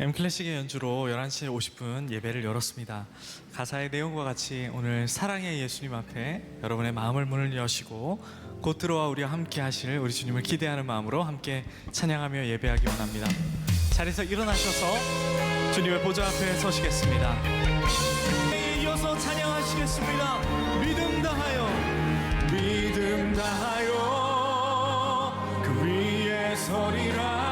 M클래식의 연주로 11시 50분 예배를 열었습니다. 가사의 내용과 같이 오늘 사랑의 예수님 앞에 여러분의 마음을 문을 여시고 곧 들어와 우리와 함께 하실 우리 주님을 기대하는 마음으로 함께 찬양하며 예배하기 원합니다. 자리에서 일어나셔서 주님의 보좌 앞에 서시겠습니다. 이어서 찬양하시겠습니다. 믿음 다하여 믿음 다하여 그 위에 서리라.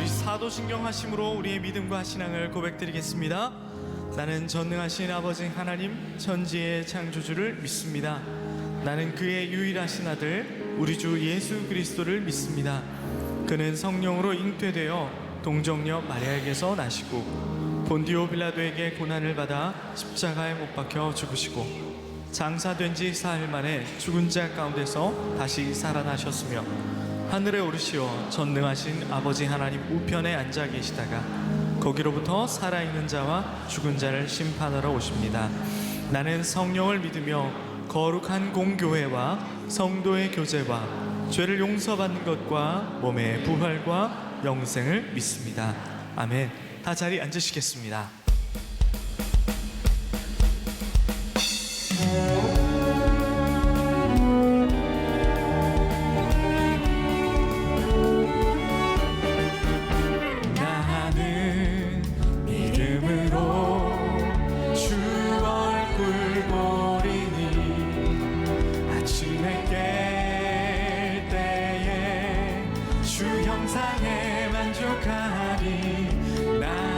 사도신경하심으로 우리의 믿음과 신앙을 고백드리겠습니다. 나는 전능하신 아버지 하나님 천지의 창조주를 믿습니다. 나는 그의 유일하신 아들 우리 주 예수 그리스도를 믿습니다. 그는 성령으로 잉태되어 동정녀 마리아에게서 나시고 본디오 빌라도에게 고난을 받아 십자가에 못 박혀 죽으시고 장사된 지 사흘 만에 죽은 자 가운데서 다시 살아나셨으며 하늘에 오르시어 전능하신 아버지 하나님 우편에 앉아 계시다가 거기로부터 살아있는 자와 죽은 자를 심판하러 오십니다. 나는 성령을 믿으며 거룩한 공교회와 성도의 교제와 죄를 용서받는 것과 몸의 부활과 영생을 믿습니다. 아멘. 다 자리 앉으시겠습니다.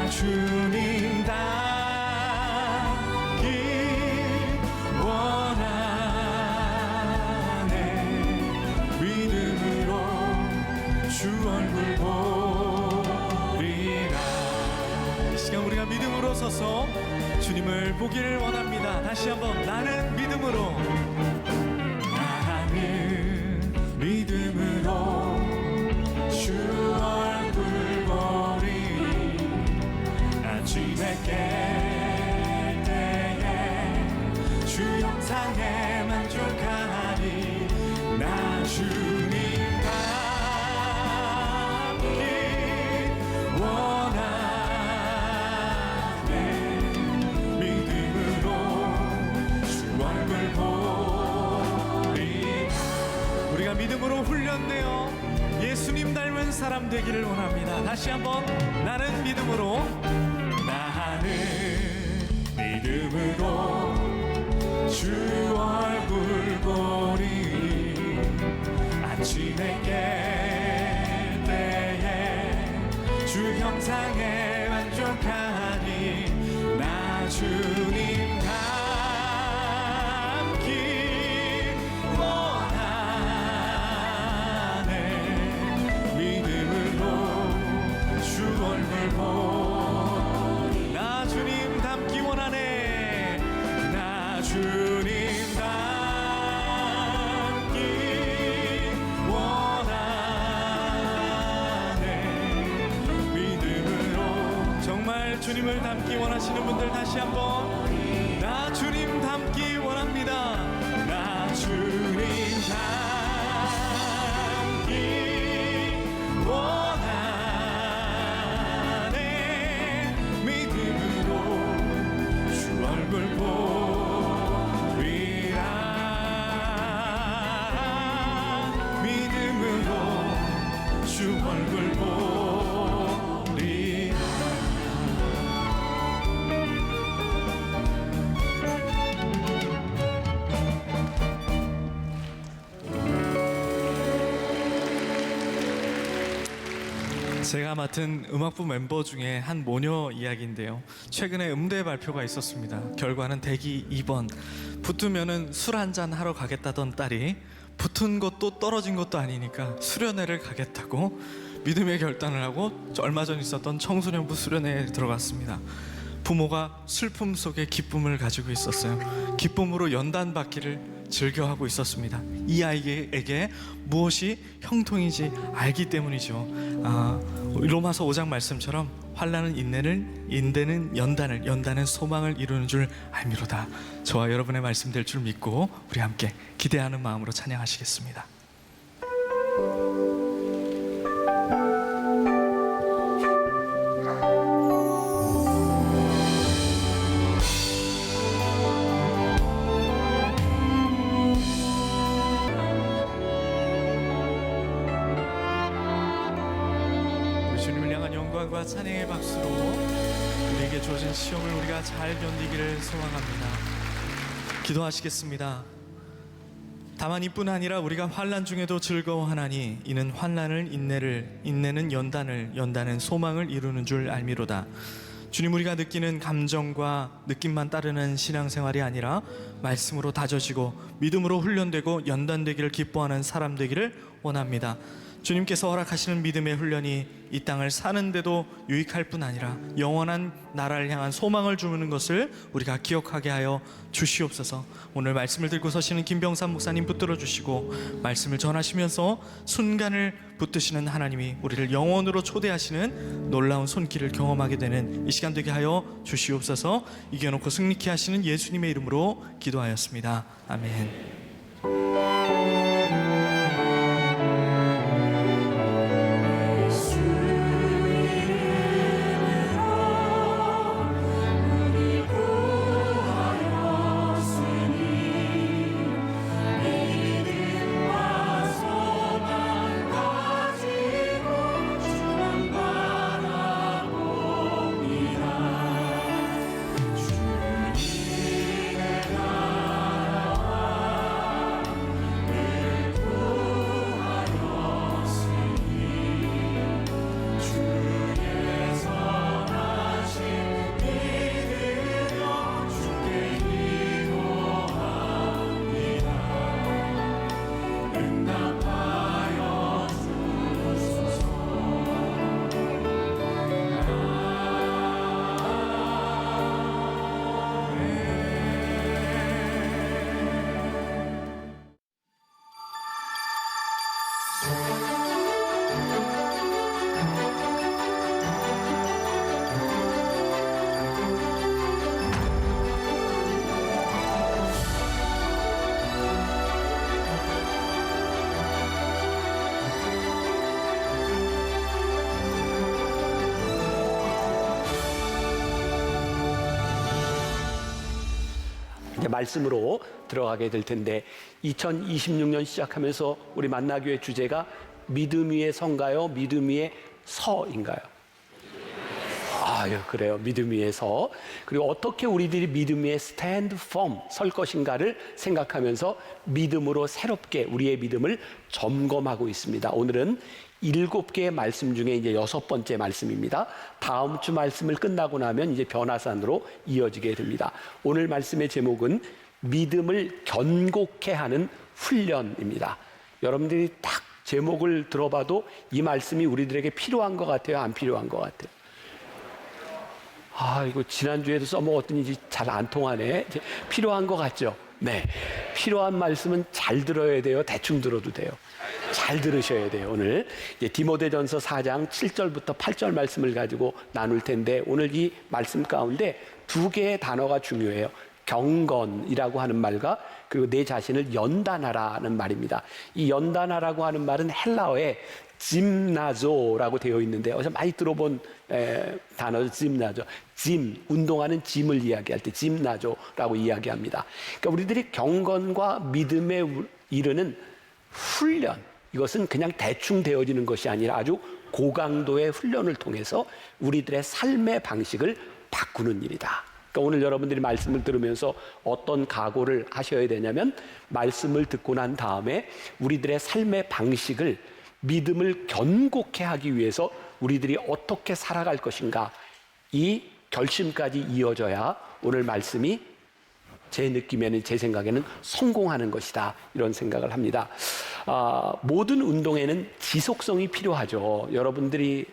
주님 닮기 원하네. 믿음으로 주 얼굴 보리라. 이 시간 우리가 믿음으로 서서 주님을 보기를 원합니다. 다시 한번 나는 믿음으로 주 얼굴 보리라. 아침에 깰 때에 주 형상에 만족하리. 나 주님 닮기 원하네. 믿음으로 주 얼굴 보리라. 우리가 믿음으로 훈련되어 예수님 닮은 사람 되기를 원합니다. 다시 한번 나는 믿음으로 주 얼굴 보리. 아침에 깰 때에 주 형상에 만족하니. 나 주님 닮기 원하네. 믿음으로 주 얼굴 보리. 나 주님 닮기 원하네. 나 주님 닮기 원하네. 믿음으로. 정말 주님을 닮기 원하시는 분들 다시 한번 나 주님 닮기 원합니다. 나 주님 닮기 원하네. 믿음으로 주 얼굴 보리라. 믿음으로 주 얼굴 보리라. 제가 맡은 음악부 멤버 중에 한 모녀 이야기인데요. 최근에 음대 발표가 있었습니다. 결과는 대기 2번. 붙으면은 술 한잔 하러 가겠다던 딸이 붙은 것도 떨어진 것도 아니니까 수련회를 가겠다고 믿음의 결단을 하고 얼마 전 있었던 청소년부 수련회에 들어갔습니다. 부모가 슬픔 속에 기쁨을 가지고 있었어요. 기쁨으로 연단 받기를 즐겨하고 있었습니다. 이 아이에게 무엇이 형통인지 알기 때문이죠. 로마서 5장 말씀처럼 환난은 인내는 연단을, 연단은 소망을 이루는 줄 알미로다. 저와 여러분의 말씀 될 줄 믿고 우리 함께 기대하는 마음으로 찬양하시겠습니다. 영광과 찬양의 박수로 우리에게 주어진 시험을 우리가 잘 견디기를 소망합니다. 기도하시겠습니다. 다만 이뿐 아니라 우리가 환난 중에도 즐거워하나니 이는 환난을 인내는 연단은 소망을 이루는 줄 알미로다. 주님, 우리가 느끼는 감정과 느낌만 따르는 신앙생활이 아니라 말씀으로 다져지고 믿음으로 훈련되고 연단되기를 기뻐하는 사람 되기를 원합니다. 주님께서 허락하시는 믿음의 훈련이 이 땅을 사는데도 유익할 뿐 아니라 영원한 나라를 향한 소망을 주는 것을 우리가 기억하게 하여 주시옵소서. 오늘 말씀을 들고 서시는 김병삼 목사님 붙들어 주시고 말씀을 전하시면서 순간을 붙드시는 하나님이 우리를 영원으로 초대하시는 놀라운 손길을 경험하게 되는 이 시간 되게 하여 주시옵소서. 이겨놓고 승리케 하시는 예수님의 이름으로 기도하였습니다. 아멘. 이제 말씀으로 들어가게 될 텐데 2026년 시작하면서 우리 만나교회 주제가 믿음 위의 서인가요? 믿음 위의 서인가요? 그래요. 믿음 위에 서. 그리고 어떻게 우리들이 믿음 위에 stand firm, 설 것인가를 생각하면서 믿음으로 새롭게 우리의 믿음을 점검하고 있습니다. 오늘은 7개의 말씀 중에 이제 6번째 말씀입니다. 다음 주 말씀을 끝나고 나면 이제 변화산으로 이어지게 됩니다. 오늘 말씀의 제목은 믿음을 견고케 하는 훈련입니다. 여러분들이 딱 제목을 들어봐도 이 말씀이 우리들에게 필요한 것 같아요? 안 필요한 것 같아요? 이거 지난주에도 써먹었더니 잘 안 통하네. 필요한 것 같죠? 네. 필요한 말씀은 잘 들어야 돼요? 대충 들어도 돼요? 잘 들으셔야 돼요. 오늘 디모데전서 4장 7절부터 8절 말씀을 가지고 나눌 텐데 오늘 이 말씀 가운데 2개의 단어가 중요해요. 경건이라고 하는 말과 그리고 내 자신을 연단하라는 말입니다. 이 연단하라고 하는 말은 헬라어에 짐나조라고 되어 있는데 어디서 많이 들어본 단어죠. 짐나조. 짐, 운동하는 짐을 이야기할 때 짐나조라고 이야기합니다. 그러니까 우리들이 경건과 믿음에 이르는 훈련, 이것은 그냥 대충 되어지는 것이 아니라 아주 고강도의 훈련을 통해서 우리들의 삶의 방식을 바꾸는 일이다. 그러니까 오늘 여러분들이 말씀을 들으면서 어떤 각오를 하셔야 되냐면 말씀을 듣고 난 다음에 우리들의 삶의 방식을 믿음을 견고케 하기 위해서 우리들이 어떻게 살아갈 것인가, 이 결심까지 이어져야 오늘 말씀이 제 느낌에는, 제 생각에는 성공하는 것이다, 이런 생각을 합니다. 모든 운동에는 지속성이 필요하죠. 여러분들이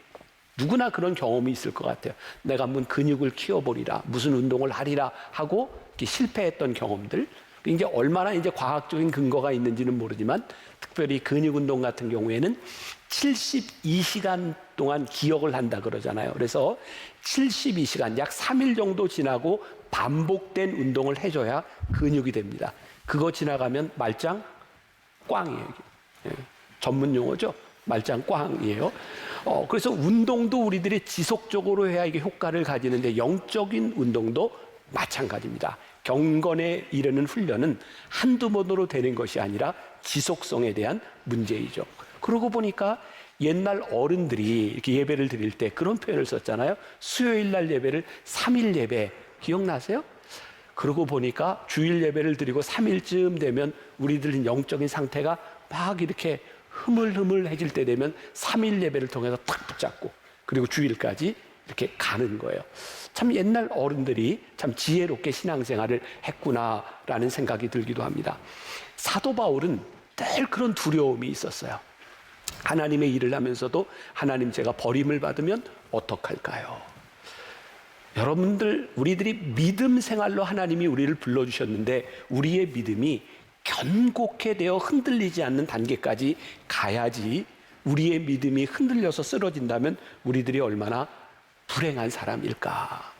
누구나 그런 경험이 있을 것 같아요. 내가 한번 근육을 키워보리라, 무슨 운동을 하리라 하고 이렇게 실패했던 경험들. 이제 얼마나 이제 과학적인 근거가 있는지는 모르지만, 특별히 근육 운동 같은 경우에는 72시간 동안 기억을 한다 그러잖아요. 그래서 72시간, 약 3일 정도 지나고 반복된 운동을 해줘야 근육이 됩니다. 그거 지나가면 말짱 꽝이에요. 예, 전문 용어죠. 말짱 꽝이에요. 그래서 운동도 우리들이 지속적으로 해야 이게 효과를 가지는데, 영적인 운동도 마찬가지입니다. 경건에 이르는 훈련은 한두 번으로 되는 것이 아니라 지속성에 대한 문제이죠. 그러고 보니까 옛날 어른들이 이렇게 예배를 드릴 때 그런 표현을 썼잖아요. 수요일 날 예배를 3일 예배, 기억나세요? 그러고 보니까 주일 예배를 드리고 3일쯤 되면 우리들은 영적인 상태가 막 이렇게 흐물흐물해질 때 되면 3일 예배를 통해서 탁 붙잡고, 그리고 주일까지 이렇게 가는 거예요. 참 옛날 어른들이 참 지혜롭게 신앙생활을 했구나라는 생각이 들기도 합니다. 사도 바울은 늘 그런 두려움이 있었어요. 하나님의 일을 하면서도 하나님, 제가 버림을 받으면 어떡할까요? 여러분들, 우리들이 믿음 생활로 하나님이 우리를 불러주셨는데 우리의 믿음이 견고케 되어 흔들리지 않는 단계까지 가야지, 우리의 믿음이 흔들려서 쓰러진다면 우리들이 얼마나 불행한 사람일까.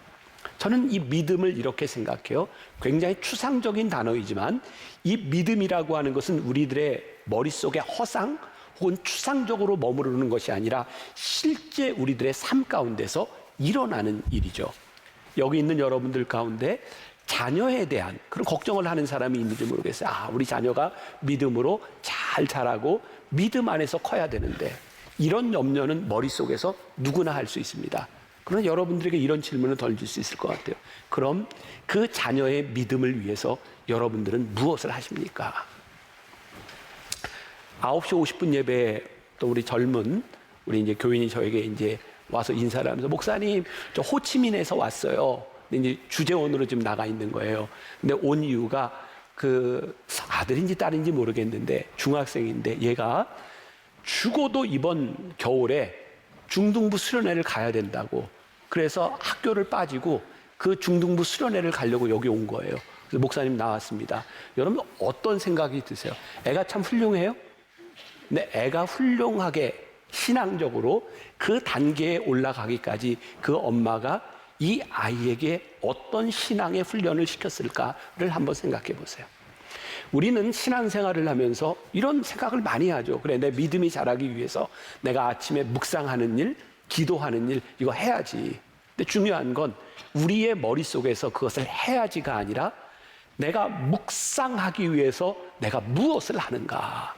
저는 이 믿음을 이렇게 생각해요. 굉장히 추상적인 단어이지만 이 믿음이라고 하는 것은 우리들의 머릿속에 허상 혹은 추상적으로 머무르는 것이 아니라 실제 우리들의 삶 가운데서 일어나는 일이죠. 여기 있는 여러분들 가운데 자녀에 대한 그런 걱정을 하는 사람이 있는지 모르겠어요. 우리 자녀가 믿음으로 잘 자라고 믿음 안에서 커야 되는데, 이런 염려는 머릿속에서 누구나 할 수 있습니다. 그러나 여러분들에게 이런 질문을 던질 수 있을 것 같아요. 그럼 그 자녀의 믿음을 위해서 여러분들은 무엇을 하십니까? 9시 50분 예배에 또 우리 젊은 우리 이제 교인이 저에게 이제 와서 인사를 하면서, 목사님, 저 호치민에서 왔어요. 근데 이제 주재원으로 지금 나가 있는 거예요. 근데 온 이유가 그 아들인지 딸인지 모르겠는데 중학생인데, 얘가 죽어도 이번 겨울에 중등부 수련회를 가야 된다고, 그래서 학교를 빠지고 그 중등부 수련회를 가려고 여기 온 거예요. 그래서 목사님 나왔습니다. 여러분 어떤 생각이 드세요? 애가 참 훌륭해요? 근데 애가 훌륭하게 신앙적으로 그 단계에 올라가기까지 그 엄마가 이 아이에게 어떤 신앙의 훈련을 시켰을까를 한번 생각해 보세요. 우리는 신앙생활을 하면서 이런 생각을 많이 하죠. 그래, 내 믿음이 자라기 위해서 내가 아침에 묵상하는 일, 기도하는 일, 이거 해야지. 근데 중요한 건 우리의 머릿속에서 그것을 해야지가 아니라, 내가 묵상하기 위해서 내가 무엇을 하는가,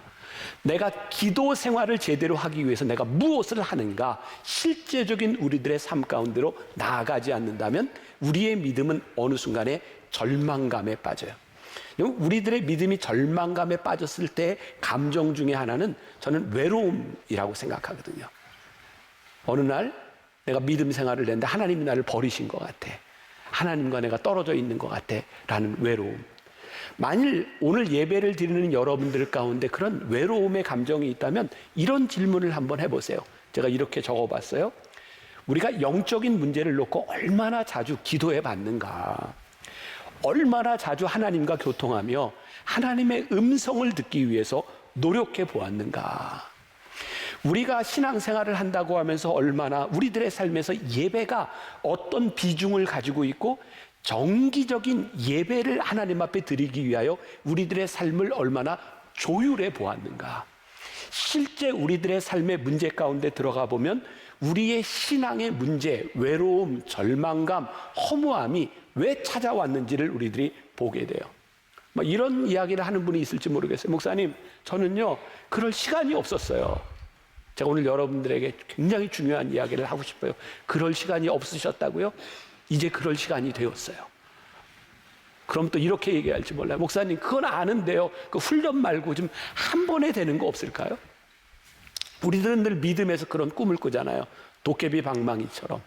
내가 기도 생활을 제대로 하기 위해서 내가 무엇을 하는가, 실제적인 우리들의 삶 가운데로 나아가지 않는다면 우리의 믿음은 어느 순간에 절망감에 빠져요. 우리들의 믿음이 절망감에 빠졌을 때 감정 중에 하나는 저는 외로움이라고 생각하거든요. 어느 날 내가 믿음 생활을 했는데 하나님이 나를 버리신 것 같아, 하나님과 내가 떨어져 있는 것 같아 라는 외로움. 만일 오늘 예배를 드리는 여러분들 가운데 그런 외로움의 감정이 있다면 이런 질문을 한번 해보세요. 제가 이렇게 적어봤어요. 우리가 영적인 문제를 놓고 얼마나 자주 기도해 봤는가, 얼마나 자주 하나님과 교통하며 하나님의 음성을 듣기 위해서 노력해 보았는가. 우리가 신앙생활을 한다고 하면서 얼마나 우리들의 삶에서 예배가 어떤 비중을 가지고 있고, 정기적인 예배를 하나님 앞에 드리기 위하여 우리들의 삶을 얼마나 조율해 보았는가. 실제 우리들의 삶의 문제 가운데 들어가 보면 우리의 신앙의 문제, 외로움, 절망감, 허무함이 왜 찾아왔는지를 우리들이 보게 돼요. 이런 이야기를 하는 분이 있을지 모르겠어요. 목사님, 저는요 그럴 시간이 없었어요. 제가 오늘 여러분들에게 굉장히 중요한 이야기를 하고 싶어요. 그럴 시간이 없으셨다고요? 이제 그럴 시간이 되었어요. 그럼 또 이렇게 얘기할지 몰라요. 목사님, 그건 아는데요, 그 훈련 말고 좀 한 번에 되는 거 없을까요? 우리들은 늘 믿음에서 그런 꿈을 꾸잖아요. 도깨비 방망이처럼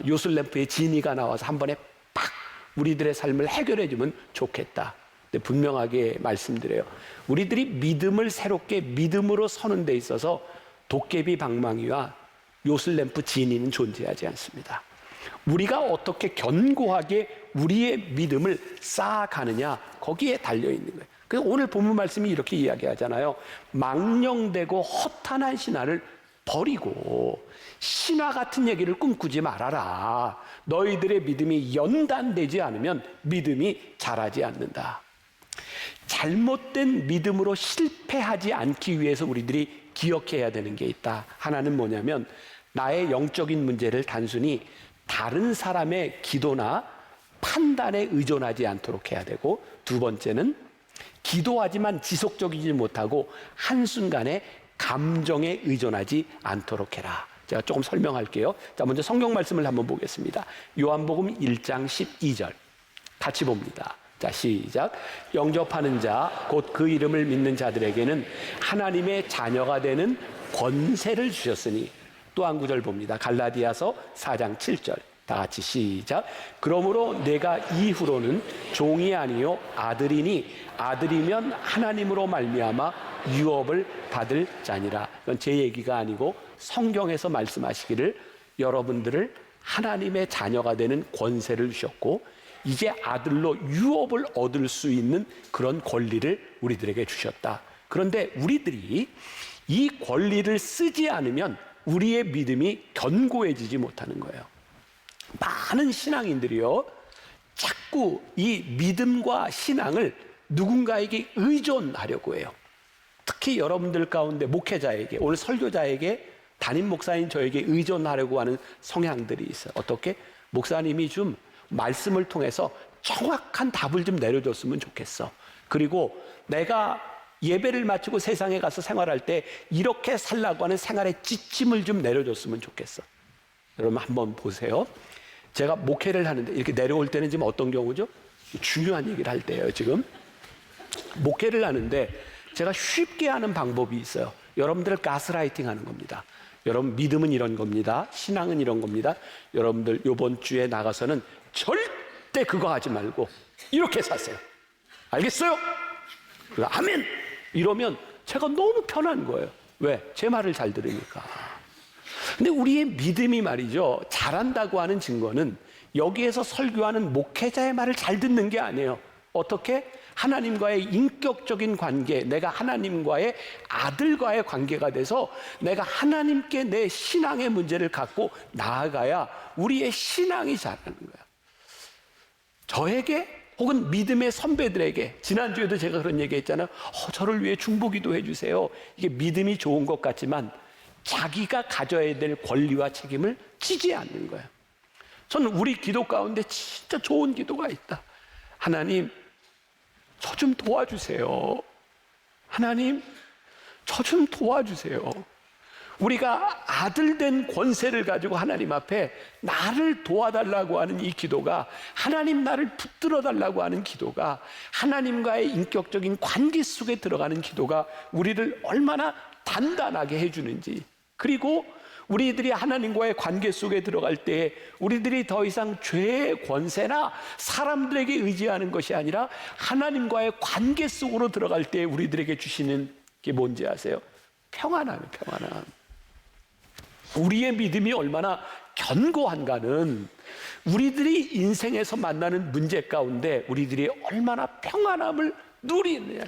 요술램프에 지니가 나와서 한 번에 팍 우리들의 삶을 해결해 주면 좋겠다. 근데 분명하게 말씀드려요. 우리들이 믿음을 새롭게 믿음으로 서는 데 있어서 도깨비 방망이와 요술램프 지니는 존재하지 않습니다. 우리가 어떻게 견고하게 우리의 믿음을 쌓아가느냐, 거기에 달려있는 거예요. 그래서 오늘 본문 말씀이 이렇게 이야기하잖아요. 망령되고 허탄한 신화를 버리고 신화 같은 얘기를 꿈꾸지 말아라. 너희들의 믿음이 연단되지 않으면 믿음이 자라지 않는다. 잘못된 믿음으로 실패하지 않기 위해서 우리들이 기억해야 되는 게 있다. 하나는 뭐냐면 나의 영적인 문제를 단순히 다른 사람의 기도나 판단에 의존하지 않도록 해야 되고, 두 번째는 기도하지만 지속적이지 못하고 한순간에 감정에 의존하지 않도록 해라. 제가 조금 설명할게요. 자, 먼저 성경 말씀을 한번 보겠습니다. 요한복음 1장 12절 같이 봅니다. 자, 시작. 영접하는 자, 곧 그 이름을 믿는 자들에게는 하나님의 자녀가 되는 권세를 주셨으니. 또 한 구절 봅니다. 갈라디아서 4장 7절 다 같이 시작. 그러므로 내가 이후로는 종이 아니요 아들이니 아들이면 하나님으로 말미암아 유업을 받을 자니라. 이건 제 얘기가 아니고 성경에서 말씀하시기를 여러분들을 하나님의 자녀가 되는 권세를 주셨고 이제 아들로 유업을 얻을 수 있는 그런 권리를 우리들에게 주셨다. 그런데 우리들이 이 권리를 쓰지 않으면 우리의 믿음이 견고해지지 못하는 거예요. 많은 신앙인들이요, 자꾸 이 믿음과 신앙을 누군가에게 의존하려고 해요. 특히 여러분들 가운데 목회자에게, 오늘 설교자에게, 담임 목사인 저에게 의존하려고 하는 성향들이 있어요. 어떻게? 목사님이 좀 말씀을 통해서 정확한 답을 좀 내려줬으면 좋겠어. 그리고 내가 예배를 마치고 세상에 가서 생활할 때 이렇게 살라고 하는 생활의 지침을 좀 내려줬으면 좋겠어. 여러분 한번 보세요. 제가 목회를 하는데 이렇게 내려올 때는 지금 어떤 경우죠? 중요한 얘기를 할 때예요. 지금 목회를 하는데 제가 쉽게 하는 방법이 있어요. 여러분들을 가스라이팅 하는 겁니다. 여러분 믿음은 이런 겁니다. 신앙은 이런 겁니다. 여러분들 이번 주에 나가서는 절대 그거 하지 말고 이렇게 사세요. 알겠어요? 아멘! 이러면 제가 너무 편한 거예요. 왜? 제 말을 잘 들으니까. 근데 우리의 믿음이 말이죠, 잘한다고 하는 증거는 여기에서 설교하는 목회자의 말을 잘 듣는 게 아니에요. 어떻게? 하나님과의 인격적인 관계, 내가 하나님과의 아들과의 관계가 돼서 내가 하나님께 내 신앙의 문제를 갖고 나아가야 우리의 신앙이 자라는 거예요. 저에게 혹은 믿음의 선배들에게, 지난주에도 제가 그런 얘기 했잖아요. 저를 위해 중보기도 해주세요. 이게 믿음이 좋은 것 같지만 자기가 가져야 될 권리와 책임을 지지 않는 거예요. 저는 우리 기도 가운데 진짜 좋은 기도가 있다. 하나님, 저 좀 도와주세요. 하나님, 저 좀 도와주세요. 우리가 아들된 권세를 가지고 하나님 앞에 나를 도와달라고 하는 이 기도가, 하나님 나를 붙들어 달라고 하는 기도가, 하나님과의 인격적인 관계 속에 들어가는 기도가 우리를 얼마나 단단하게 해주는지, 그리고 우리들이 하나님과의 관계 속에 들어갈 때 우리들이 더 이상 죄의 권세나 사람들에게 의지하는 것이 아니라 하나님과의 관계 속으로 들어갈 때 우리들에게 주시는 게 뭔지 아세요? 평안함이에요. 평안함. 우리의 믿음이 얼마나 견고한가는 우리들이 인생에서 만나는 문제 가운데 우리들이 얼마나 평안함을 누리느냐.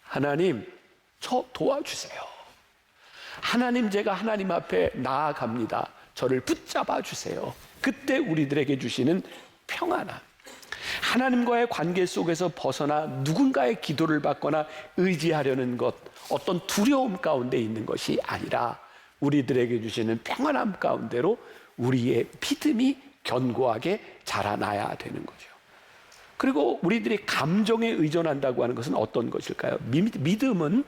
하나님, 저 도와주세요. 하나님, 제가 하나님 앞에 나아갑니다. 저를 붙잡아 주세요. 그때 우리들에게 주시는 평안함. 하나님과의 관계 속에서 벗어나 누군가의 기도를 받거나 의지하려는 것, 어떤 두려움 가운데 있는 것이 아니라 우리들에게 주시는 평안함 가운데로 우리의 믿음이 견고하게 자라나야 되는 거죠. 그리고 우리들이 감정에 의존한다고 하는 것은 어떤 것일까요? 믿음은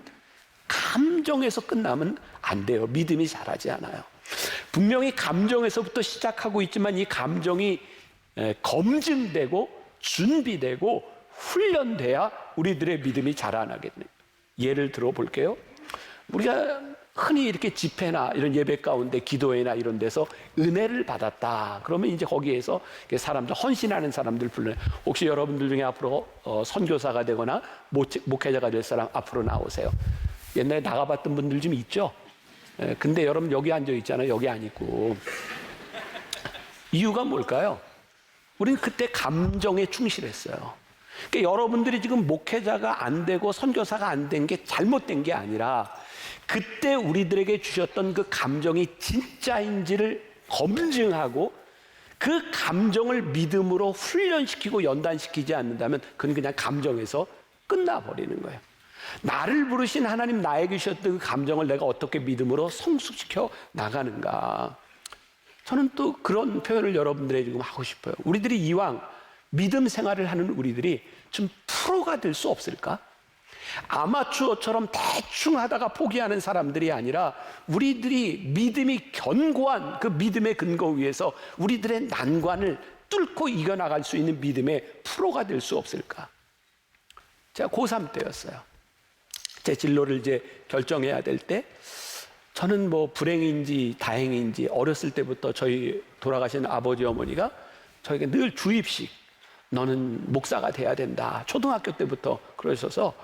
감정에서 끝나면 안 돼요. 믿음이 자라지 않아요. 분명히 감정에서부터 시작하고 있지만 이 감정이 검증되고 준비되고 훈련돼야 우리들의 믿음이 자라나게 돼요. 예를 들어 볼게요. 우리가 흔히 이렇게 집회나 이런 예배 가운데 기도회나 이런 데서 은혜를 받았다. 그러면 이제 거기에서 사람들, 헌신하는 사람들 불러요. 혹시 여러분들 중에 앞으로 선교사가 되거나 목회자가 될 사람 앞으로 나오세요. 옛날에 나가봤던 분들 좀 있죠? 근데 여러분 여기 앉아 있잖아요. 여기 안 있고. 이유가 뭘까요? 우리는 그때 감정에 충실했어요. 그러니까 여러분들이 지금 목회자가 안 되고 선교사가 안 된 게 잘못된 게 아니라 그때 우리들에게 주셨던 그 감정이 진짜인지를 검증하고 그 감정을 믿음으로 훈련시키고 연단시키지 않는다면 그건 그냥 감정에서 끝나버리는 거예요. 나를 부르신 하나님, 나에게 주셨던 그 감정을 내가 어떻게 믿음으로 성숙시켜 나가는가. 저는 또 그런 표현을 여러분들에게 지금 하고 싶어요. 우리들이 이왕 믿음 생활을 하는 우리들이 좀 프로가 될 수 없을까? 아마추어처럼 대충 하다가 포기하는 사람들이 아니라 우리들이 믿음이 견고한 그 믿음의 근거 위에서 우리들의 난관을 뚫고 이겨나갈 수 있는 믿음의 프로가 될 수 없을까? 제가 고3 때였어요. 제 진로를 이제 결정해야 될 때 저는 뭐 불행인지 다행인지 어렸을 때부터 저희 돌아가신 아버지 어머니가 저에게 늘 주입식, 너는 목사가 돼야 된다. 초등학교 때부터 그러셔서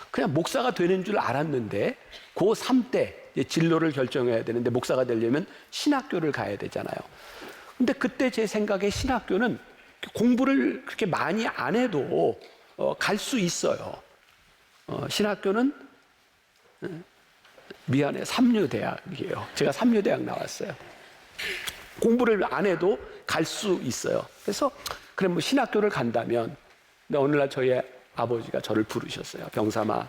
그냥 목사가 되는 줄 알았는데 고3 때 진로를 결정해야 되는데 목사가 되려면 신학교를 가야 되잖아요. 근데 그때 제 생각에 신학교는 공부를 그렇게 많이 안 해도 갈 수 있어요. 신학교는 미안해, 삼류대학이에요. 제가 삼류대학 나왔어요. 공부를 안 해도 갈 수 있어요. 그래서 그래 뭐 신학교를 간다면, 근데 오늘날 저희 아버지가 저를 부르셨어요. 병삼아,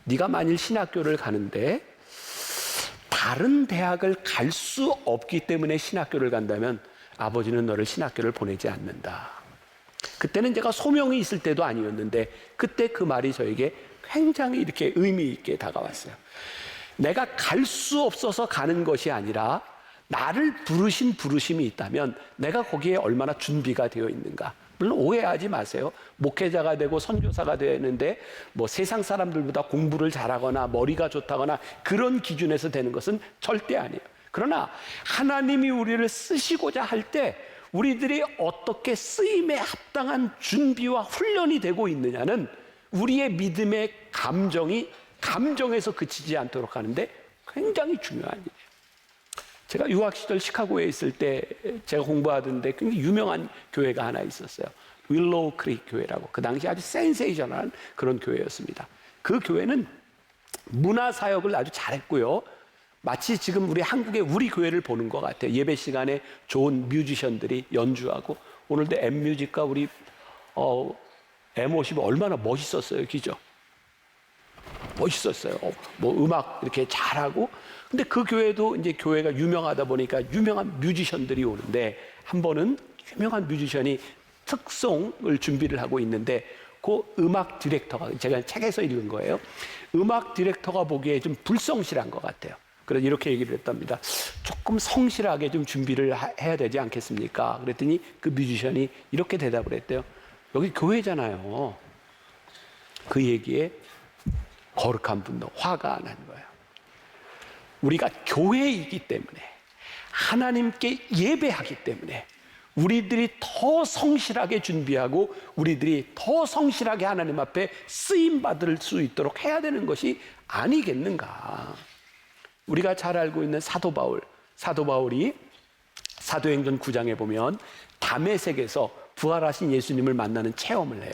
네가 만일 신학교를 가는데 다른 대학을 갈 수 없기 때문에 신학교를 간다면 아버지는 너를 신학교를 보내지 않는다. 그때는 제가 소명이 있을 때도 아니었는데 그때 그 말이 저에게 굉장히 이렇게 의미 있게 다가왔어요. 내가 갈 수 없어서 가는 것이 아니라 나를 부르신 부르심이 있다면 내가 거기에 얼마나 준비가 되어 있는가. 물론 오해하지 마세요. 목회자가 되고 선교사가 되는데 뭐 세상 사람들보다 공부를 잘하거나 머리가 좋다거나 그런 기준에서 되는 것은 절대 아니에요. 그러나 하나님이 우리를 쓰시고자 할 때 우리들이 어떻게 쓰임에 합당한 준비와 훈련이 되고 있느냐는 우리의 믿음의 감정이 감정에서 그치지 않도록 하는데 굉장히 중요한 일이에요. 제가 유학 시절 시카고에 있을 때 제가 공부하던데 굉장히 유명한 교회가 하나 있었어요. 윌로우 크릭 교회라고. 그 당시 아주 센세이셔널한 그런 교회였습니다. 그 교회는 문화 사역을 아주 잘했고요. 마치 지금 우리 한국의 우리 교회를 보는 것 같아요. 예배 시간에 좋은 뮤지션들이 연주하고, 오늘도 M뮤직과 우리 M50 얼마나 멋있었어요. 그죠? 멋있었어요. 뭐 음악 이렇게 잘하고. 근데 그 교회도 이제 교회가 유명하다 보니까 유명한 뮤지션들이 오는데, 한 번은 유명한 뮤지션이 특송을 준비를 하고 있는데 그 음악 디렉터가, 제가 책에서 읽은 거예요. 음악 디렉터가 보기에 좀 불성실한 것 같아요. 그래서 이렇게 얘기를 했답니다. 조금 성실하게 좀 준비를 해야 되지 않겠습니까? 그랬더니 그 뮤지션이 이렇게 대답을 했대요. 여기 교회잖아요. 그 얘기에 거룩한 분도 화가 난 거예요. 우리가 교회이기 때문에, 하나님께 예배하기 때문에 우리들이 더 성실하게 준비하고 우리들이 더 성실하게 하나님 앞에 쓰임받을 수 있도록 해야 되는 것이 아니겠는가. 우리가 잘 알고 있는 사도 바울이 사도행전 9장에 보면 다메섹에서 부활하신 예수님을 만나는 체험을 해요.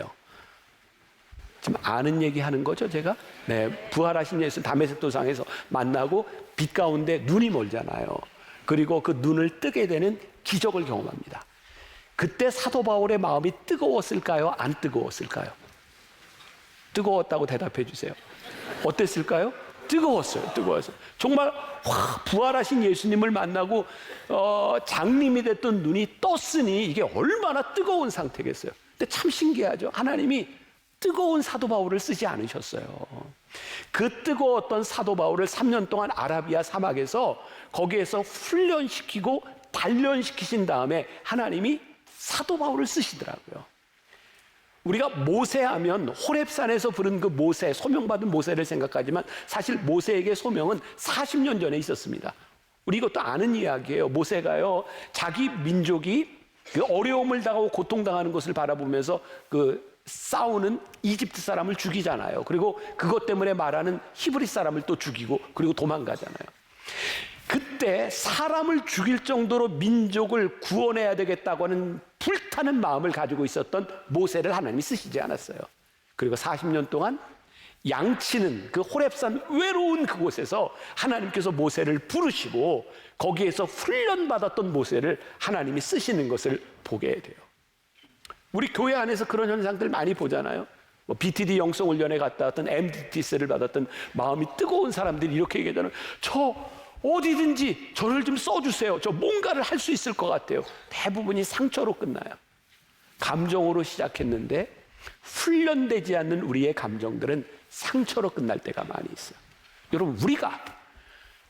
지금 아는 얘기 하는 거죠, 제가? 네, 부활하신 예수 다메섹 도상에서 만나고 빛 가운데 눈이 멀잖아요. 그리고 그 눈을 뜨게 되는 기적을 경험합니다. 그때 사도 바울의 마음이 뜨거웠을까요? 안 뜨거웠을까요? 뜨거웠다고 대답해 주세요. 어땠을까요? 뜨거웠어요. 정말 부활하신 예수님을 만나고 장님이 됐던 눈이 떴으니 이게 얼마나 뜨거운 상태겠어요. 근데 참 신기하죠. 하나님이 뜨거운 사도 바울을 쓰지 않으셨어요. 그 뜨거웠던 사도 바울을 3년 동안 아라비아 사막에서 거기에서 훈련시키고 단련시키신 다음에 하나님이 사도 바울을 쓰시더라고요. 우리가 모세하면 호렙산에서 부른 그 모세, 소명받은 모세를 생각하지만 사실 모세에게 소명은 40년 전에 있었습니다. 우리 이것도 아는 이야기예요. 모세가요, 자기 민족이 그 어려움을 당하고 고통당하는 것을 바라보면서 그 싸우는 이집트 사람을 죽이잖아요. 그리고 그것 때문에 말하는 히브리 사람을 또 죽이고 그리고 도망가잖아요. 그때 사람을 죽일 정도로 민족을 구원해야 되겠다고 하는 불타는 마음을 가지고 있었던 모세를 하나님이 쓰시지 않았어요. 그리고 40년 동안 양치는 그 호렙산 외로운 그곳에서 하나님께서 모세를 부르시고 거기에서 훈련받았던 모세를 하나님이 쓰시는 것을 보게 돼요. 우리 교회 안에서 그런 현상들 많이 보잖아요. 뭐 BTD 영성훈련에 갔다 왔던 MDTS를 받았던 마음이 뜨거운 사람들이 이렇게 얘기하잖아요. 저 어디든지 저를 좀 써주세요. 저 뭔가를 할 수 있을 것 같아요. 대부분이 상처로 끝나요. 감정으로 시작했는데 훈련되지 않는 우리의 감정들은 상처로 끝날 때가 많이 있어요. 여러분, 우리가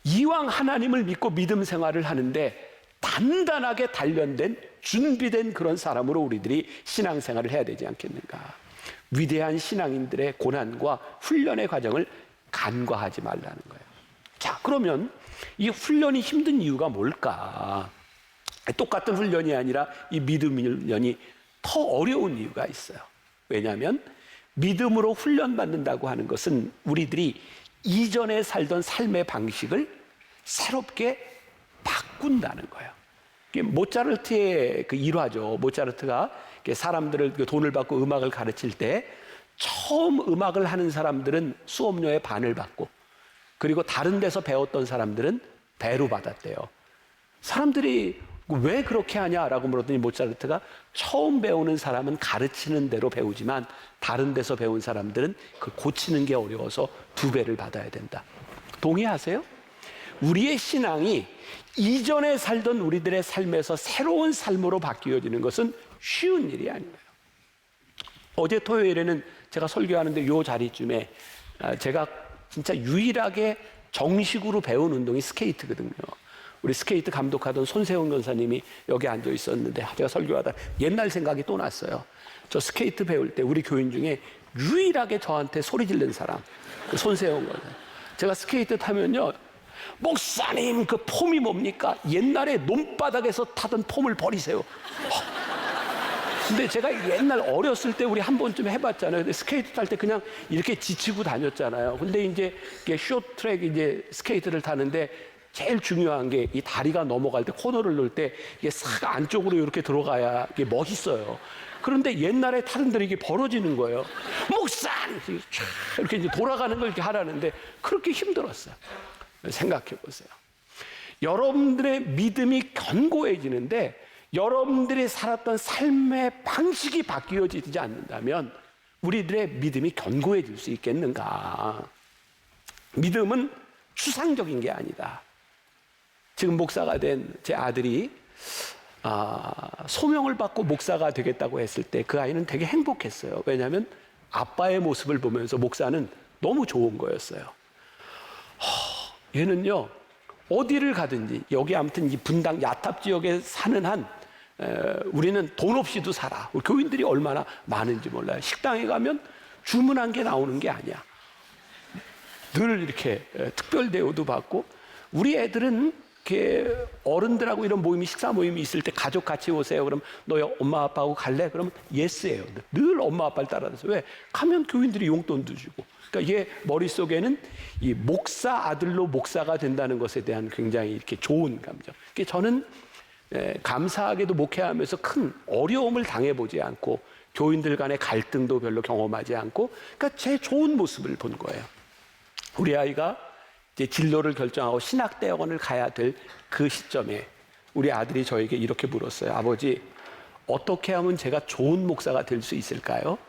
이왕 하나님을 믿고 믿음 생활을 하는데 단단하게 단련된 준비된 그런 사람으로 우리들이 신앙생활을 해야 되지 않겠는가. 위대한 신앙인들의 고난과 훈련의 과정을 간과하지 말라는 거예요. 자, 그러면 이 훈련이 힘든 이유가 뭘까? 똑같은 훈련이 아니라 이 믿음 훈련이 더 어려운 이유가 있어요. 왜냐하면 믿음으로 훈련받는다고 하는 것은 우리들이 이전에 살던 삶의 방식을 새롭게 바꾼다는 거예요. 이게 모차르트의 그 일화죠. 모차르트가 사람들을 돈을 받고 음악을 가르칠 때 처음 음악을 하는 사람들은 수업료의 반을 받고 그리고 다른 데서 배웠던 사람들은 배로 받았대요. 사람들이 왜 그렇게 하냐라고 물었더니 모차르트가 처음 배우는 사람은 가르치는 대로 배우지만 다른 데서 배운 사람들은 그 고치는 게 어려워서 2배를 받아야 된다. 동의하세요? 우리의 신앙이 이전에 살던 우리들의 삶에서 새로운 삶으로 바뀌어지는 것은 쉬운 일이 아니에요. 어제 토요일에는 제가 설교하는데 이 자리쯤에 제가 진짜 유일하게 정식으로 배운 운동이 스케이트거든요. 우리 스케이트 감독하던 손세훈 권사님이 여기 앉아 있었는데 제가 설교하다 옛날 생각이 또 났어요. 저 스케이트 배울 때 우리 교인 중에 유일하게 저한테 소리 지른 사람, 그 손세훈 권사. 제가 스케이트 타면요, 목사님 그 폼이 뭡니까? 옛날에 논바닥에서 타던 폼을 버리세요. 근데 제가 옛날 어렸을 때 우리 한 번쯤 해봤잖아요. 근데 스케이트 탈 때 그냥 이렇게 지치고 다녔잖아요. 근데 이제 쇼트트랙 이제 스케이트를 타는데 제일 중요한 게 이 다리가 넘어갈 때 코너를 넣을 때 이게 싹 안쪽으로 이렇게 들어가야 이게 멋있어요. 그런데 옛날에 타던 데는 이게 벌어지는 거예요. 목산! 이렇게 이제 돌아가는 걸 이렇게 하라는데 그렇게 힘들었어요. 생각해 보세요. 여러분들의 믿음이 견고해지는데 여러분들이 살았던 삶의 방식이 바뀌어지지 않는다면 우리들의 믿음이 견고해질 수 있겠는가? 믿음은 추상적인 게 아니다. 지금 목사가 된 제 아들이 소명을 받고 목사가 되겠다고 했을 때 그 아이는 되게 행복했어요. 왜냐하면 아빠의 모습을 보면서 목사는 너무 좋은 거였어요. 얘는요, 어디를 가든지 여기 아무튼 이 분당 야탑 지역에 사는 한 우리는 돈 없이도 살아. 우리 교인들이 얼마나 많은지 몰라요. 식당에 가면 주문한 게 나오는 게 아니야. 늘 이렇게 특별 대우도 받고 우리 애들은 이렇게 어른들하고 이런 모임이 식사 모임이 있을 때 가족 같이 오세요. 그럼 너 엄마 아빠하고 갈래? 그러면 예스예요. 늘 엄마 아빠를 따라다녀서 왜? 가면 교인들이 용돈도 주고. 그러니까 얘 머릿속에는 이 목사 아들로 목사가 된다는 것에 대한 굉장히 이렇게 좋은 감정. 그러니까 저는 감사하게도 목회하면서 큰 어려움을 당해보지 않고 교인들 간의 갈등도 별로 경험하지 않고 그러니까 제 좋은 모습을 본 거예요. 우리 아이가 이제 진로를 결정하고 신학대학원을 가야 될 그 시점에 우리 아들이 저에게 이렇게 물었어요. 아버지, 어떻게 하면 제가 좋은 목사가 될 수 있을까요?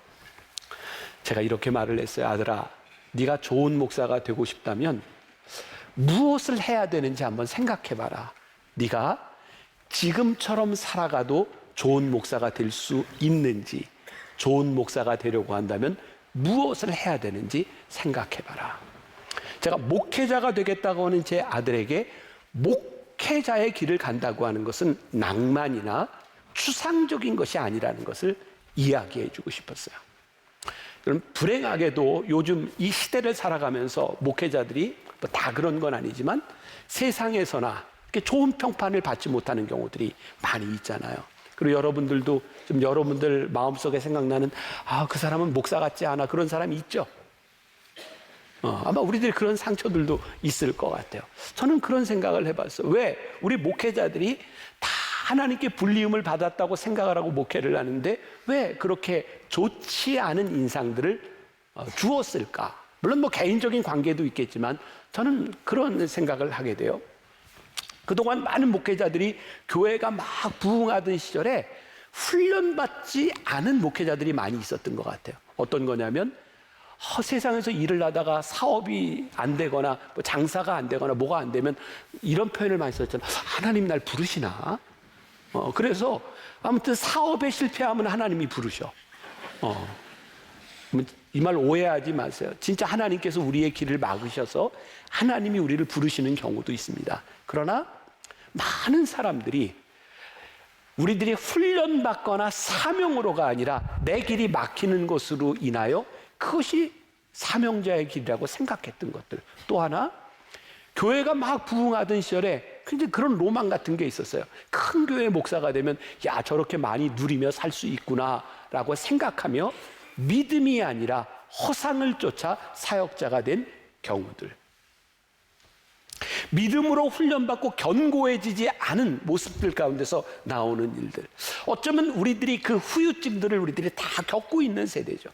제가 이렇게 말을 했어요. 아들아, 네가 좋은 목사가 되고 싶다면 무엇을 해야 되는지 한번 생각해봐라. 네가 지금처럼 살아가도 좋은 목사가 될 수 있는지, 좋은 목사가 되려고 한다면 무엇을 해야 되는지 생각해봐라. 제가 목회자가 되겠다고 하는 제 아들에게 목회자의 길을 간다고 하는 것은 낭만이나 추상적인 것이 아니라는 것을 이야기해주고 싶었어요. 그럼 불행하게도 요즘 이 시대를 살아가면서 목회자들이 뭐 다 그런 건 아니지만 세상에서나 이렇게 좋은 평판을 받지 못하는 경우들이 많이 있잖아요. 그리고 여러분들도 좀 여러분들 마음속에 생각나는 그 사람은 목사 같지 않아, 그런 사람이 있죠. 아마 우리들이 그런 상처들도 있을 것 같아요. 저는 그런 생각을 해봤어요. 왜 우리 목회자들이 다 하나님께 불리움을 받았다고 생각을 하고 목회를 하는데 왜 그렇게 좋지 않은 인상들을 주었을까? 물론 뭐 개인적인 관계도 있겠지만 저는 그런 생각을 하게 돼요. 그동안 많은 목회자들이 교회가 막 부흥하던 시절에 훈련받지 않은 목회자들이 많이 있었던 것 같아요. 어떤 거냐면 세상에서 일을 하다가 사업이 안 되거나 뭐 장사가 안 되거나 뭐가 안 되면 이런 표현을 많이 썼잖아요. 하나님 날 부르시나? 그래서 아무튼 사업에 실패하면 하나님이 부르셔. 이 말 오해하지 마세요. 진짜 하나님께서 우리의 길을 막으셔서 하나님이 우리를 부르시는 경우도 있습니다. 그러나 많은 사람들이 우리들이 훈련받거나 사명으로가 아니라 내 길이 막히는 것으로 인하여 그것이 사명자의 길이라고 생각했던 것들. 또 하나, 교회가 막 부흥하던 시절에 근데 그런 로망 같은 게 있었어요. 큰 교회 목사가 되면 야, 저렇게 많이 누리며 살 수 있구나라고 생각하며 믿음이 아니라 허상을 쫓아 사역자가 된 경우들. 믿음으로 훈련받고 견고해지지 않은 모습들 가운데서 나오는 일들. 어쩌면 우리들이 그 후유증들을 우리들이 다 겪고 있는 세대죠.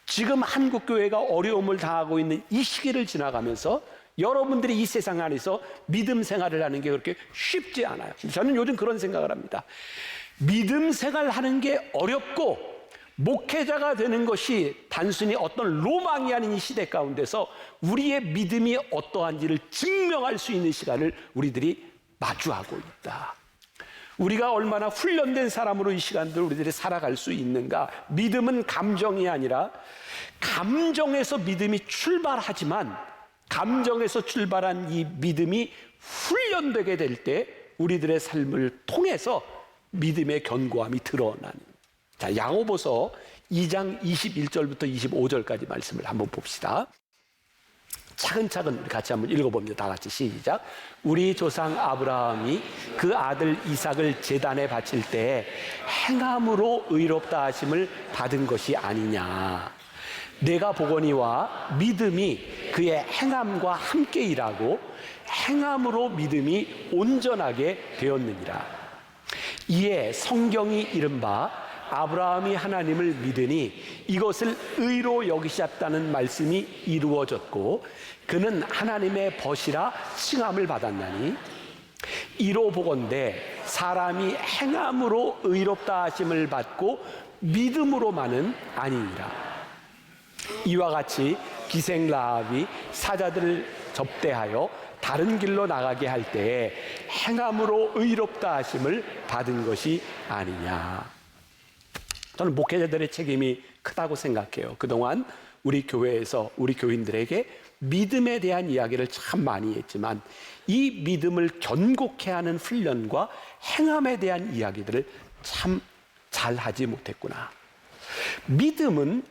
지금 한국교회가 어려움을 당하고 있는 이 시기를 지나가면서 여러분들이 이 세상 안에서 믿음 생활을 하는 게 그렇게 쉽지 않아요. 저는 요즘 그런 생각을 합니다. 믿음 생활하는 게 어렵고 목회자가 되는 것이 단순히 어떤 로망이 아닌 이 시대 가운데서 우리의 믿음이 어떠한지를 증명할 수 있는 시간을 우리들이 마주하고 있다. 우리가 얼마나 훈련된 사람으로 이 시간들 우리들이 살아갈 수 있는가. 믿음은 감정이 아니라 감정에서 믿음이 출발하지만 감정에서 출발한 이 믿음이 훈련되게 될 때 우리들의 삶을 통해서 믿음의 견고함이 드러나는. 자, 야고보서 2장 21절부터 25절까지 말씀을 한번 봅시다. 차근차근 우리 같이 한번 읽어봅니다. 다 같이 시작. 우리 조상 아브라함이 그 아들 이삭을 제단에 바칠 때 행함으로 의롭다 하심을 받은 것이 아니냐. 내가 보거니와 믿음이 그의 행함과 함께 일하고 행함으로 믿음이 온전하게 되었느니라. 이에 성경이 이른바 아브라함이 하나님을 믿으니 이것을 의로 여기셨다는 말씀이 이루어졌고 그는 하나님의 벗이라 칭함을 받았나니 이로 보건대 사람이 행함으로 의롭다 하심을 받고 믿음으로만은 아니니라. 이와 같이 기생 라합이 사자들을 접대하여 다른 길로 나가게 할 때에 행함으로 의롭다 하심을 받은 것이 아니냐. 저는 목회자들의 책임이 크다고 생각해요. 그동안 우리 교회에서 우리 교인들에게 믿음에 대한 이야기를 참 많이 했지만 이 믿음을 견고케 하는 훈련과 행함에 대한 이야기들을 참 잘하지 못했구나. 믿음은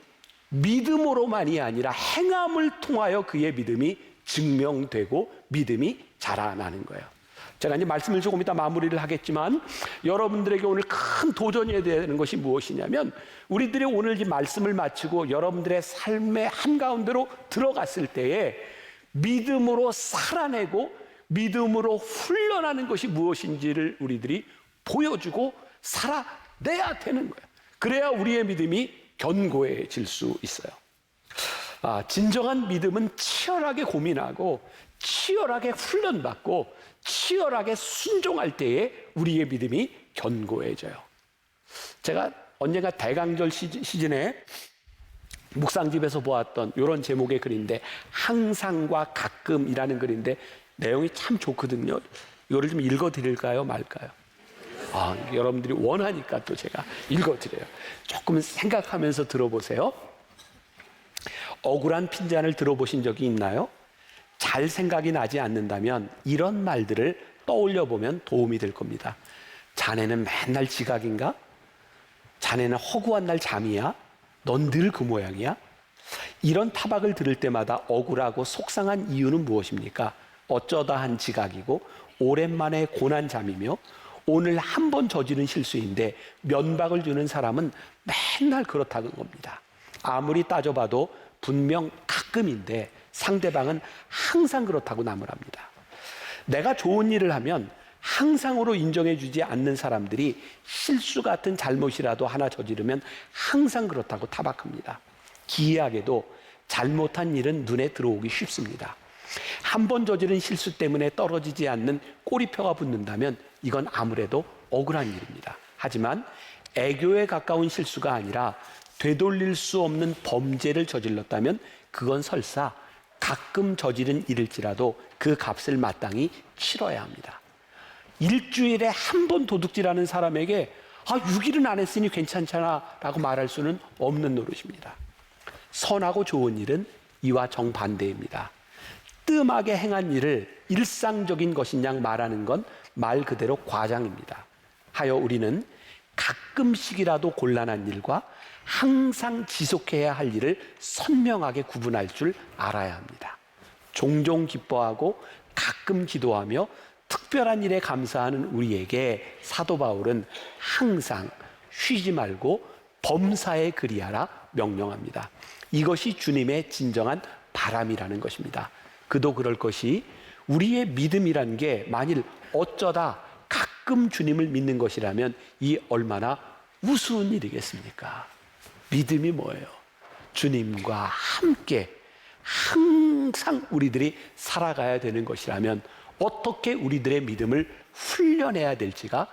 믿음으로만이 아니라 행함을 통하여 그의 믿음이 증명되고 믿음이 자라나는 거예요. 제가 이제 말씀을 조금 이따 마무리를 하겠지만 여러분들에게 오늘 큰 도전이 되는 것이 무엇이냐면 우리들이 오늘 이 말씀을 마치고 여러분들의 삶의 한가운데로 들어갔을 때에 믿음으로 살아내고 믿음으로 훈련하는 것이 무엇인지를 우리들이 보여주고 살아내야 되는 거예요. 그래야 우리의 믿음이 견고해질 수 있어요. 진정한 믿음은 치열하게 고민하고 치열하게 훈련받고 치열하게 순종할 때에 우리의 믿음이 견고해져요. 제가 언젠가 대강절 시즌에 묵상집에서 보았던 이런 제목의 글인데 항상과 가끔이라는 글인데 내용이 참 좋거든요. 이거를 좀 읽어드릴까요 말까요? 여러분들이 원하니까 또 제가 읽어드려요. 조금 생각하면서 들어보세요. 억울한 핀잔을 들어보신 적이 있나요? 잘 생각이 나지 않는다면 이런 말들을 떠올려 보면 도움이 될 겁니다. 자네는 맨날 지각인가? 자네는 허구한 날 잠이야? 넌 늘 그 모양이야? 이런 타박을 들을 때마다 억울하고 속상한 이유는 무엇입니까? 어쩌다 한 지각이고 오랜만에 고난 잠이며 오늘 한 번 저지른 실수인데 면박을 주는 사람은 맨날 그렇다는 겁니다. 아무리 따져봐도 분명 가끔인데 상대방은 항상 그렇다고 나무랍니다. 내가 좋은 일을 하면 항상으로 인정해주지 않는 사람들이 실수 같은 잘못이라도 하나 저지르면 항상 그렇다고 타박합니다. 기이하게도 잘못한 일은 눈에 들어오기 쉽습니다. 한 번 저지른 실수 때문에 떨어지지 않는 꼬리표가 붙는다면 이건 아무래도 억울한 일입니다. 하지만 애교에 가까운 실수가 아니라 되돌릴 수 없는 범죄를 저질렀다면 그건 설사 가끔 저지른 일일지라도 그 값을 마땅히 치러야 합니다. 일주일에 한 번 도둑질하는 사람에게 6일은 안 했으니 괜찮잖아 라고 말할 수는 없는 노릇입니다. 선하고 좋은 일은 이와 정반대입니다. 뜸하게 행한 일을 일상적인 것인 양 말하는 건 말 그대로 과장입니다. 하여 우리는 가끔씩이라도 곤란한 일과 항상 지속해야 할 일을 선명하게 구분할 줄 알아야 합니다. 종종 기뻐하고 가끔 기도하며 특별한 일에 감사하는 우리에게 사도 바울은 항상 쉬지 말고 범사에 그리하라 명령합니다. 이것이 주님의 진정한 바람이라는 것입니다. 그도 그럴 것이 우리의 믿음이란 게 만일 어쩌다 가끔 주님을 믿는 것이라면 이 얼마나 우스운 일이겠습니까? 믿음이 뭐예요? 주님과 함께 항상 우리들이 살아가야 되는 것이라면 어떻게 우리들의 믿음을 훈련해야 될지가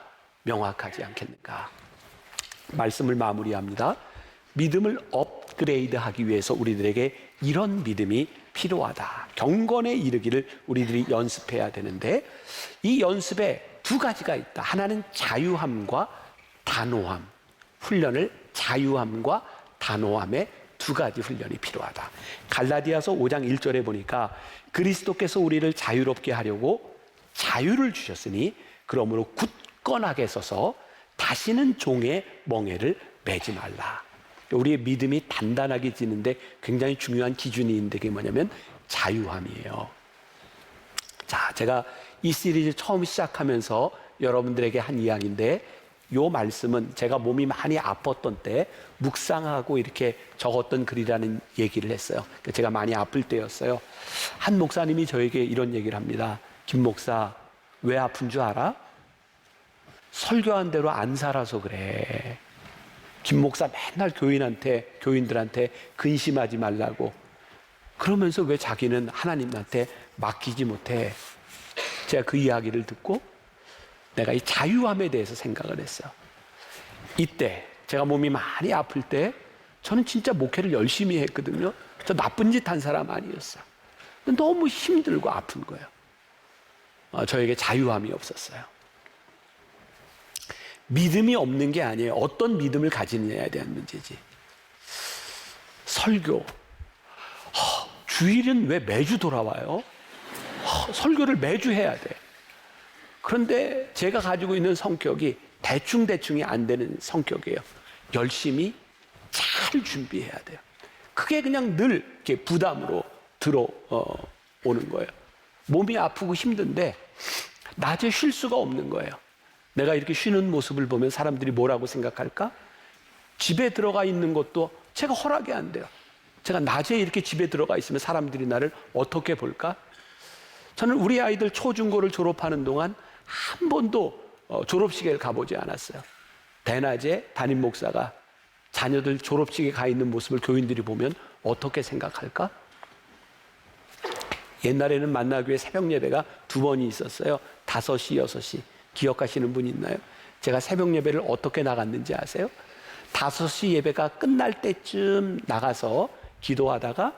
명확하지 않겠는가? 말씀을 마무리합니다. 믿음을 업그레이드하기 위해서 우리들에게 이런 믿음이 필요하다. 경건에 이르기를 우리들이 연습해야 되는데 이 연습에 두 가지가 있다. 하나는 자유함과 단호함. 훈련을 자유함과 단호함의 두 가지 훈련이 필요하다. 갈라디아서 5장 1절에 보니까 그리스도께서 우리를 자유롭게 하려고 자유를 주셨으니 그러므로 굳건하게 서서 다시는 종의 멍에를 매지 말라. 우리의 믿음이 단단하게 지는데 굉장히 중요한 기준이 있는데 그게 뭐냐면 자유함이에요. 자, 제가 이 시리즈 처음 시작하면서 여러분들에게 한 이야기인데 이 말씀은 제가 몸이 많이 아팠던 때 묵상하고 이렇게 적었던 글이라는 얘기를 했어요. 제가 많이 아플 때였어요. 한 목사님이 저에게 이런 얘기를 합니다. 김 목사, 왜 아픈 줄 알아? 설교한 대로 안 살아서 그래. 김 목사 맨날 교인들한테 근심하지 말라고. 그러면서 왜 자기는 하나님한테 맡기지 못해? 제가 그 이야기를 듣고 내가 이 자유함에 대해서 생각을 했어요. 이때 제가 몸이 많이 아플 때 저는 진짜 목회를 열심히 했거든요. 저 나쁜 짓 한 사람 아니었어요. 너무 힘들고 아픈 거예요. 저에게 자유함이 없었어요. 믿음이 없는 게 아니에요. 어떤 믿음을 가지느냐에 대한 문제지. 설교. 주일은 왜 매주 돌아와요? 설교를 매주 해야 돼. 그런데 제가 가지고 있는 성격이 대충대충이 안 되는 성격이에요. 열심히 잘 준비해야 돼요. 그게 그냥 늘 이렇게 부담으로 들어오는 거예요. 몸이 아프고 힘든데 낮에 쉴 수가 없는 거예요. 내가 이렇게 쉬는 모습을 보면 사람들이 뭐라고 생각할까? 집에 들어가 있는 것도 제가 허락이 안 돼요. 제가 낮에 이렇게 집에 들어가 있으면 사람들이 나를 어떻게 볼까? 저는 우리 아이들 초중고를 졸업하는 동안 한 번도 졸업식에 가보지 않았어요. 대낮에 담임 목사가 자녀들 졸업식에 가 있는 모습을 교인들이 보면 어떻게 생각할까? 옛날에는 만나교회 새벽 예배가 2번이 있었어요. 5시, 6시. 기억하시는 분 있나요? 제가 새벽 예배를 어떻게 나갔는지 아세요? 5시 예배가 끝날 때쯤 나가서 기도하다가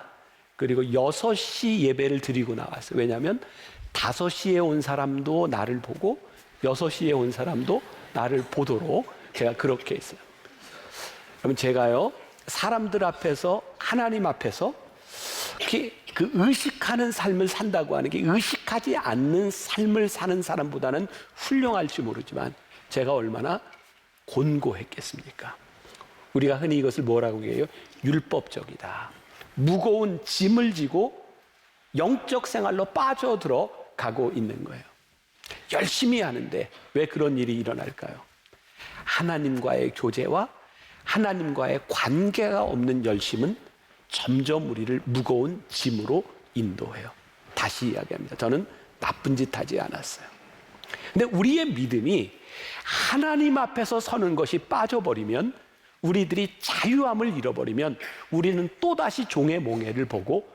그리고 6시 예배를 드리고 나왔어요. 왜냐하면 5시에 온 사람도 나를 보고 6시에 온 사람도 나를 보도록 제가 그렇게 했어요. 그러면 제가요, 사람들 앞에서, 하나님 앞에서 그 의식하는 삶을 산다고 하는 게 의식하지 않는 삶을 사는 사람보다는 훌륭할지 모르지만 제가 얼마나 곤고했겠습니까? 우리가 흔히 이것을 뭐라고 해요? 율법적이다. 무거운 짐을 지고 영적 생활로 빠져들어 가고 있는 거예요. 열심히 하는데 왜 그런 일이 일어날까요? 하나님과의 교제와 하나님과의 관계가 없는 열심은 점점 우리를 무거운 짐으로 인도해요. 다시 이야기합니다. 저는 나쁜 짓 하지 않았어요. 근데 우리의 믿음이 하나님 앞에서 서는 것이 빠져버리면, 우리들이 자유함을 잃어버리면 우리는 또다시 종의 몽해를 보고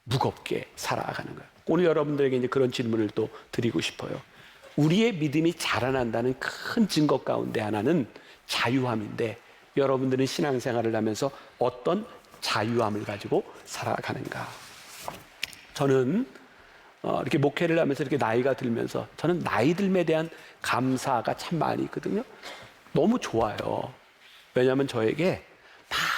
무겁게 살아가는 거예요. 오늘 여러분들에게 이제 그런 질문을 또 드리고 싶어요. 우리의 믿음이 자라난다는 큰 증거 가운데 하나는 자유함인데, 여러분들은 신앙생활을 하면서 어떤 자유함을 가지고 살아가는가? 저는 이렇게 목회를 하면서 이렇게 나이가 들면서 저는 나이 듦에 대한 감사가 참 많이 있거든요. 너무 좋아요. 왜냐하면 저에게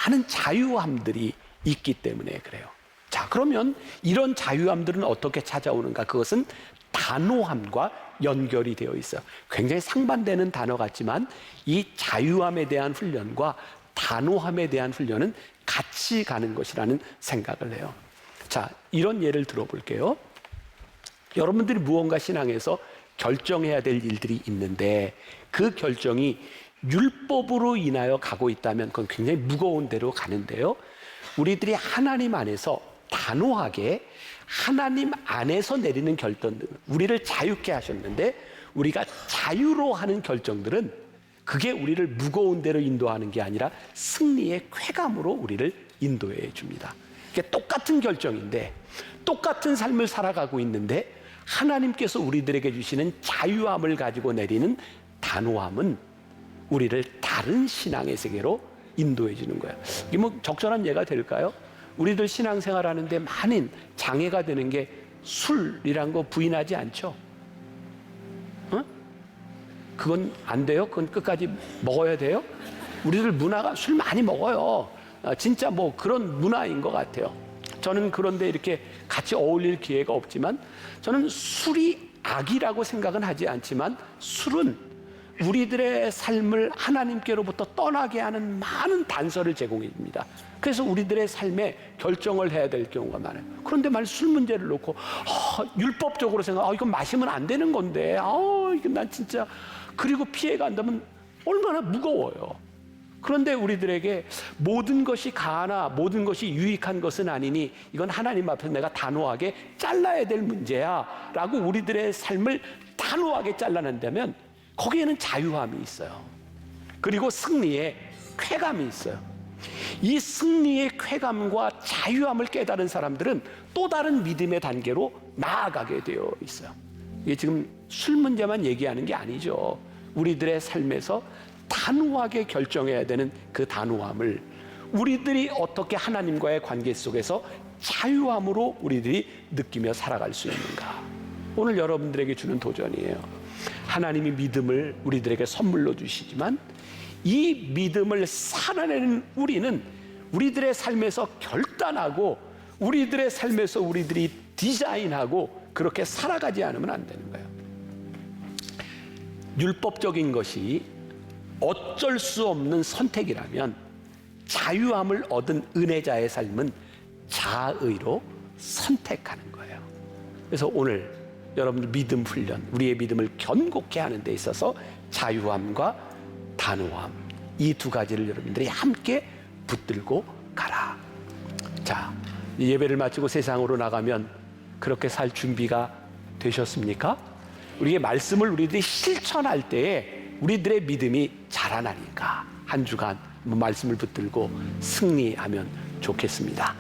많은 자유함들이 있기 때문에 그래요. 자, 그러면 이런 자유함들은 어떻게 찾아오는가? 그것은 단호함과 연결이 되어 있어요. 굉장히 상반되는 단어 같지만 이 자유함에 대한 훈련과 단호함에 대한 훈련은 같이 가는 것이라는 생각을 해요. 자, 이런 예를 들어볼게요. 여러분들이 무언가 신앙에서 결정해야 될 일들이 있는데 그 결정이 율법으로 인하여 가고 있다면 그건 굉장히 무거운 데로 가는데요. 우리들이 하나님 안에서 단호하게 하나님 안에서 내리는 결정들, 우리를 자유케 하셨는데 우리가 자유로 하는 결정들은 그게 우리를 무거운 데로 인도하는 게 아니라 승리의 쾌감으로 우리를 인도해 줍니다. 이게 똑같은 결정인데 똑같은 삶을 살아가고 있는데 하나님께서 우리들에게 주시는 자유함을 가지고 내리는 단호함은 우리를 다른 신앙의 세계로 인도해 주는 거예요. 이게 뭐 적절한 예가 될까요? 우리들 신앙생활 하는데 많은 장애가 되는 게 술이란 거 부인하지 않죠? 어? 그건 안 돼요? 그건 끝까지 먹어야 돼요? 우리들 문화가 술 많이 먹어요. 진짜 뭐 그런 문화인 것 같아요. 저는 그런데 이렇게 같이 어울릴 기회가 없지만 저는 술이 악이라고 생각은 하지 않지만 술은 우리들의 삶을 하나님께로부터 떠나게 하는 많은 단서를 제공해 줍니다. 그래서 우리들의 삶에 결정을 해야 될 경우가 많아요. 그런데 만약 술 문제를 놓고 율법적으로 이건 마시면 안 되는 건데 이건 난 진짜, 그리고 피해 간다면 얼마나 무거워요. 그런데 우리들에게 모든 것이 가하나 모든 것이 유익한 것은 아니니 이건 하나님 앞에서 내가 단호하게 잘라야 될 문제야 라고 우리들의 삶을 단호하게 잘라낸다면 거기에는 자유함이 있어요. 그리고 승리의 쾌감이 있어요. 이 승리의 쾌감과 자유함을 깨달은 사람들은 또 다른 믿음의 단계로 나아가게 되어 있어요. 이게 지금 술 문제만 얘기하는 게 아니죠. 우리들의 삶에서 단호하게 결정해야 되는 그 단호함을 우리들이 어떻게 하나님과의 관계 속에서 자유함으로 우리들이 느끼며 살아갈 수 있는가? 오늘 여러분들에게 주는 도전이에요. 하나님이 믿음을 우리들에게 선물로 주시지만 이 믿음을 살아내는 우리는 우리들의 삶에서 결단하고 우리들의 삶에서 우리들이 디자인하고 그렇게 살아가지 않으면 안 되는 거예요. 율법적인 것이 어쩔 수 없는 선택이라면 자유함을 얻은 은혜자의 삶은 자의로 선택하는 거예요. 그래서 오늘 여러분들 믿음 훈련, 우리의 믿음을 견고케 하는 데 있어서 자유함과 단호함, 이 두 가지를 여러분들이 함께 붙들고 가라. 자, 예배를 마치고 세상으로 나가면 그렇게 살 준비가 되셨습니까? 우리의 말씀을 우리들이 실천할 때에 우리들의 믿음이 자라나니까 한 주간 말씀을 붙들고 승리하면 좋겠습니다.